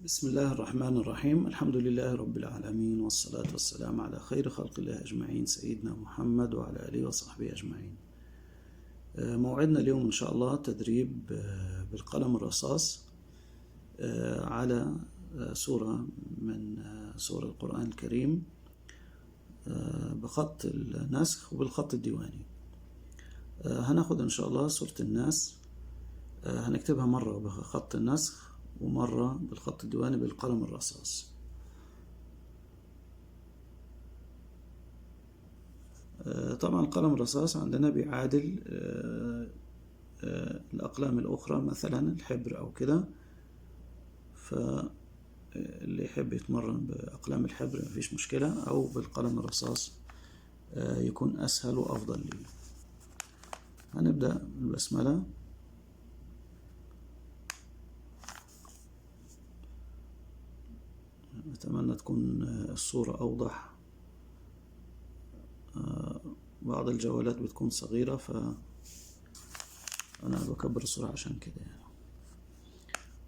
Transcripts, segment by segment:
بسم الله الرحمن الرحيم. الحمد لله رب العالمين، والصلاة والسلام على خير خلق الله أجمعين، سيدنا محمد وعلى آله وصحبه أجمعين. موعدنا اليوم إن شاء الله تدريب بالقلم الرصاص على سورة من سور القرآن الكريم بخط النسخ وبالخط الديواني. هناخد إن شاء الله سورة الناس، هنكتبها مرة بخط النسخ ومرة بالخط الديواني بالقلم الرصاص. طبعا القلم الرصاص عندنا بيعادل الأقلام الأخرى، مثلا الحبر أو كده، فاللي يحب يتمرن بأقلام الحبر مفيش مشكلة، أو بالقلم الرصاص يكون أسهل وأفضل لي. هنبدأ بالبسملة. أتمنى تكون الصورة أوضح. بعض الجوالات بتكون صغيرة فأنا بكبر الصورة عشان كده يعني.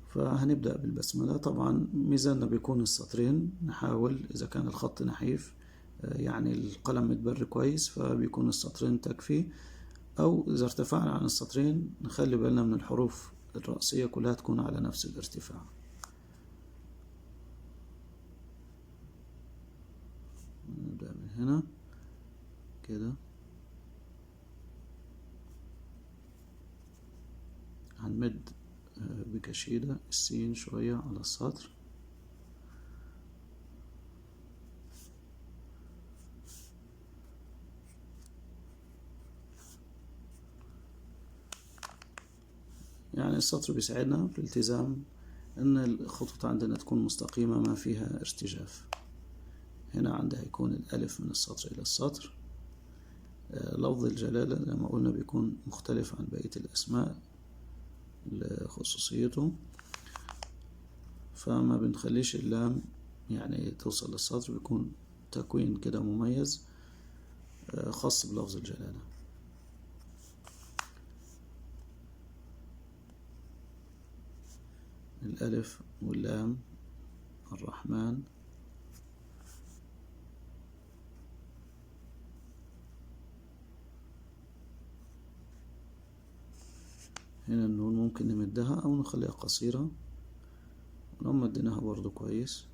فهنبدأ بالبسملة. طبعا ميزاننا بيكون السطرين، نحاول إذا كان الخط نحيف يعني القلم متبر كويس فبيكون السطرين تكفي، أو إذا ارتفعنا عن السطرين نخلي بالنا من الحروف الرئيسية كلها تكون على نفس الارتفاع. نبدأ من هنا كده، هنمد بكشيدة السين شوية على السطر، يعني السطر بيساعدنا في الالتزام ان الخطوط عندنا تكون مستقيمة ما فيها ارتجاف. هنا عندها يكون الألف من السطر إلى السطر. لفظ الجلالة زي ما قلنا بيكون مختلف عن بقية الأسماء لخصوصيته، فما بنخليش اللام يعني توصل للسطر، بيكون تكوين كده مميز خاص بلفظ الجلالة. الألف واللام، الرحمن، هنا النون ممكن نمدها أو نخليها قصيرة، ولو مديناها برضو كويس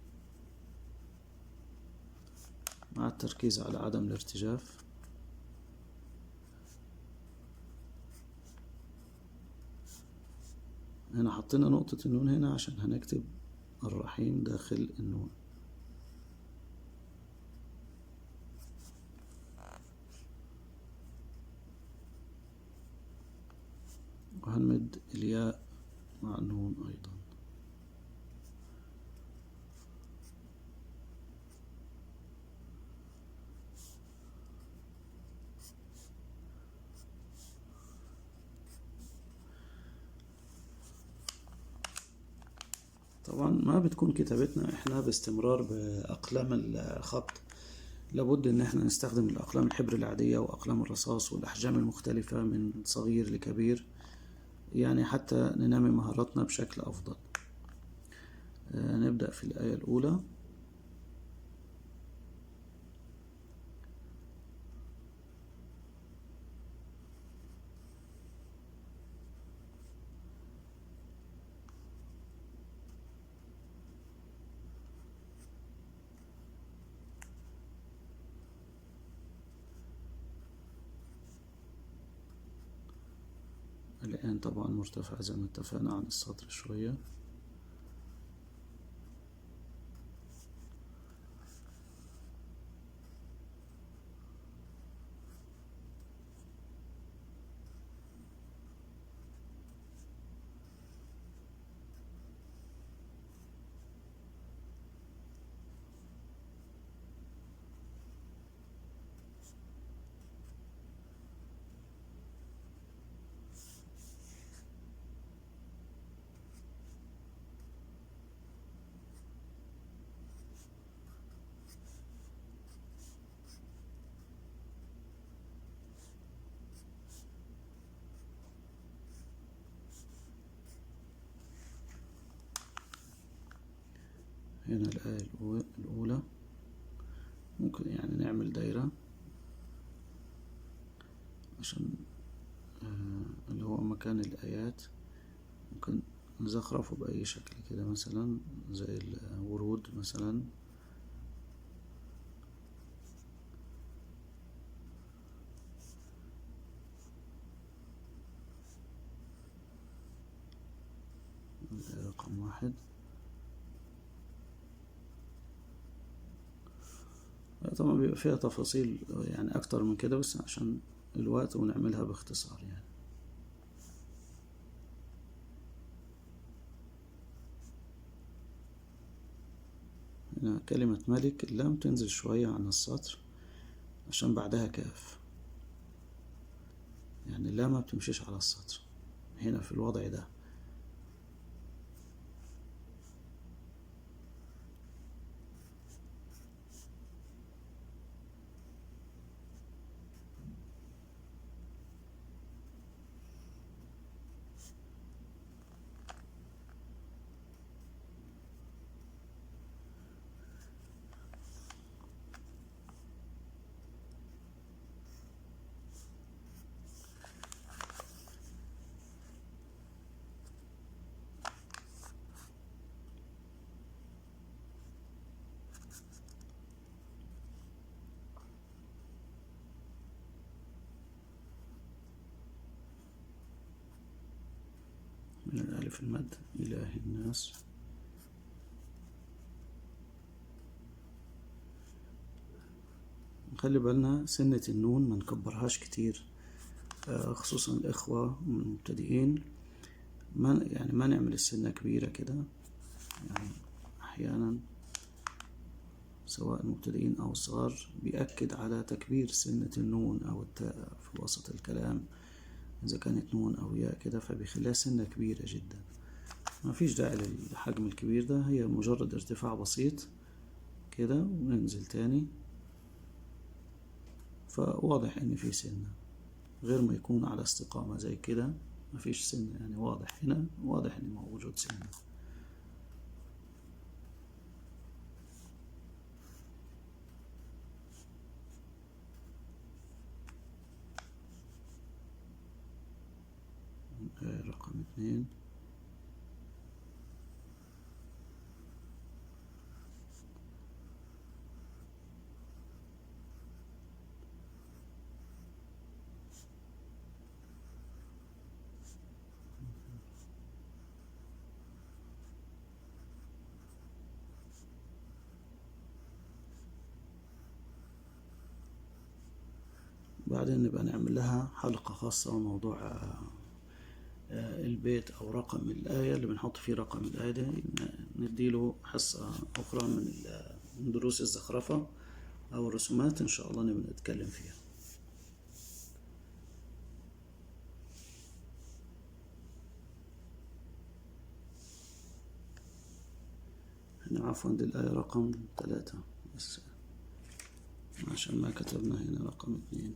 مع التركيز على عدم الارتجاف. هنا حطينا نقطة النون هنا عشان هنكتب الرحيم داخل النون. وهنمد الياء مع النون أيضا. طبعا ما بتكون كتابتنا احنا باستمرار بأقلام الخط، لابد ان احنا نستخدم الأقلام الحبر العادية وأقلام الرصاص والأحجام المختلفة من صغير لكبير، يعني حتى ننمي مهاراتنا بشكل أفضل. نبدأ في الآية الأولى. الآن طبعا مرتفع زي ما اتفقنا عن السطر شوية. هنا الآية الأولى ممكن يعني نعمل دايرة عشان اللي هو مكان الآيات، ممكن نزخرفه بأي شكل كده، مثلا زي الورود مثلا. رقم 1. طبعا بيبقى فيها تفاصيل يعني أكتر من كده، بس عشان الوقت ونعملها باختصار يعني. هنا كلمة ملك، اللام تنزل شوية عن السطر عشان بعدها كاف، يعني اللام ما بتمشيش على السطر هنا في الوضع ده. من الألف المد إله الناس. نخلي بالنا سنة النون ما نكبرهاش كتير، خصوصا الإخوة المبتدئين، ما نعمل السنة كبيرة كده يعني. أحيانا سواء المبتدئين أو الصغار بيأكد على تكبير سنة النون أو التاء في وسط الكلام، إذا كانت نون أو ياء كده فبيخليها سنة كبيرة جدا. ما فيش داعي للحجم الكبير ده، هي مجرد ارتفاع بسيط كده وننزل تاني، فواضح إن في سنة، غير ما يكون على استقامة زي كده مفيش سنة، يعني واضح هنا، واضح إن موجود سنة. رقم 2. بعدين نبقى نعمل لها حلقة خاصة موضوع البيت أو رقم الآية اللي بنحط فيه رقم الآية ده، نديله حصة أخرى من دروس الزخرفة أو الرسومات، إن شاء الله نبقى نتكلم فيها. هنا عفوا دي الآية رقم 3 بس عشان ما كتبنا هنا رقم 2.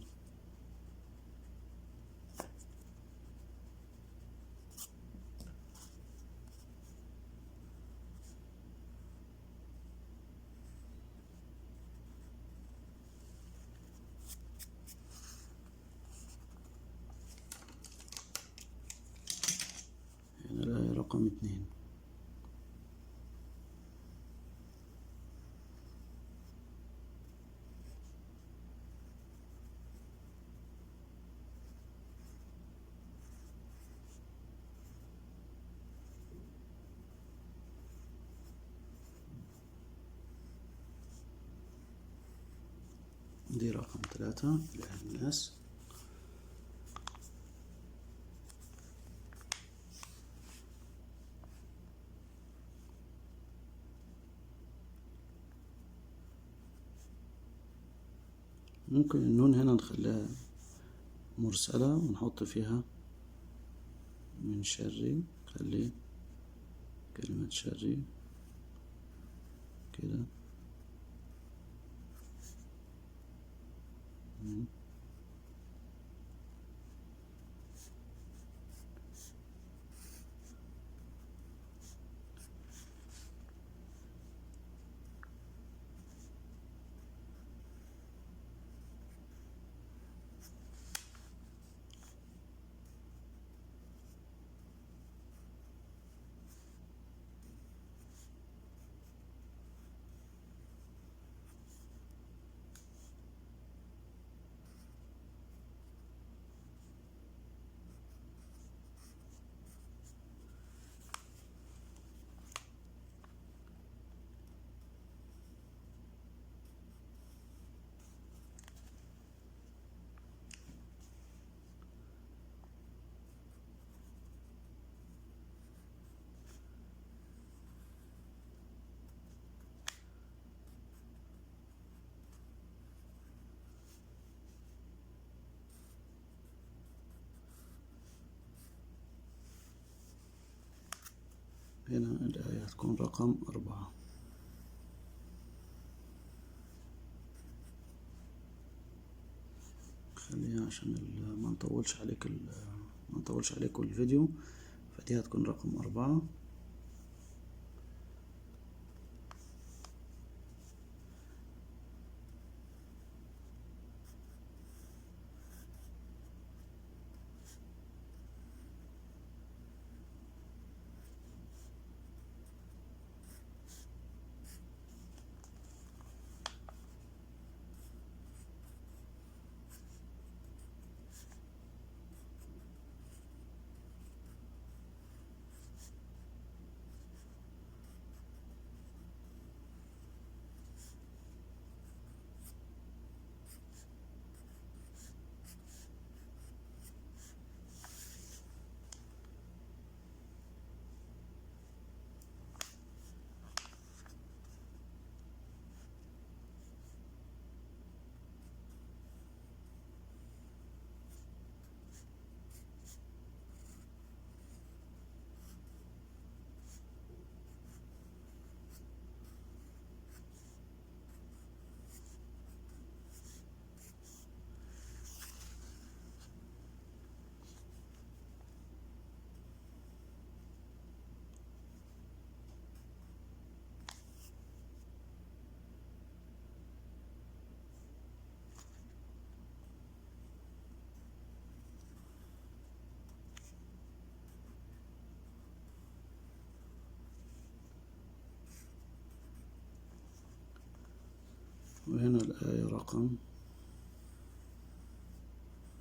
هنا الآية رقم 2. دي رقم 3 إله الناس. ممكن النون هنا نخليها مرسلة ونحط فيها من شري، خلي كلمة شري كده. هنا الآية هتكون رقم 4. خليها عشان ما نطولش عليكم الفيديو، فدي هتكون رقم 4. وهنا الآية رقم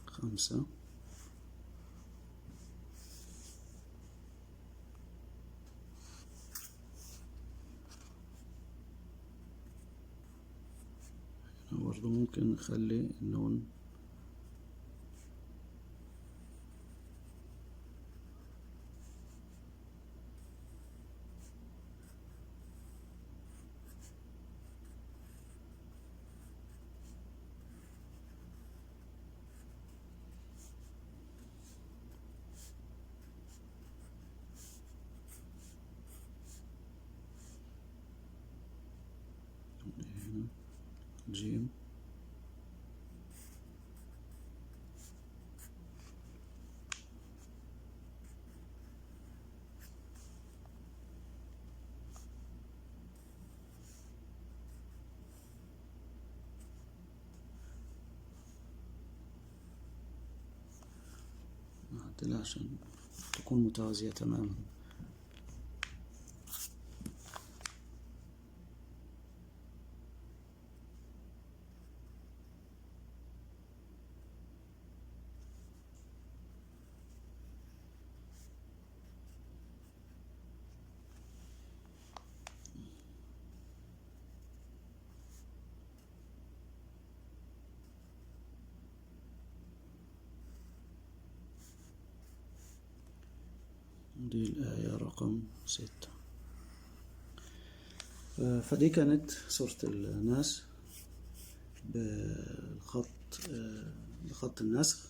5. هنا برضو ممكن نخلي النون هنا جيم. نعدلها عشان تكون متوازية تماما. دي الآية رقم 6. فدي كانت سورة الناس بخط النسخ.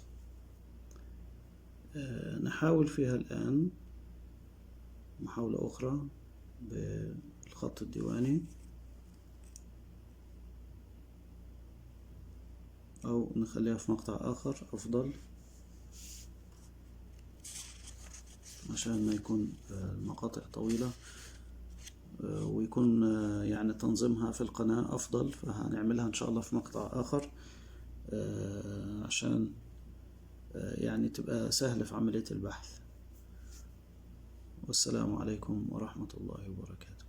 نحاول فيها الآن محاولة أخرى بالخط الديواني، أو نخليها في مقطع آخر أفضل عشان ما يكون المقاطع طويلة ويكون يعني تنظيمها في القناة أفضل. فهنعملها إن شاء الله في مقطع آخر عشان يعني تبقى سهلة في عملية البحث. والسلام عليكم ورحمة الله وبركاته.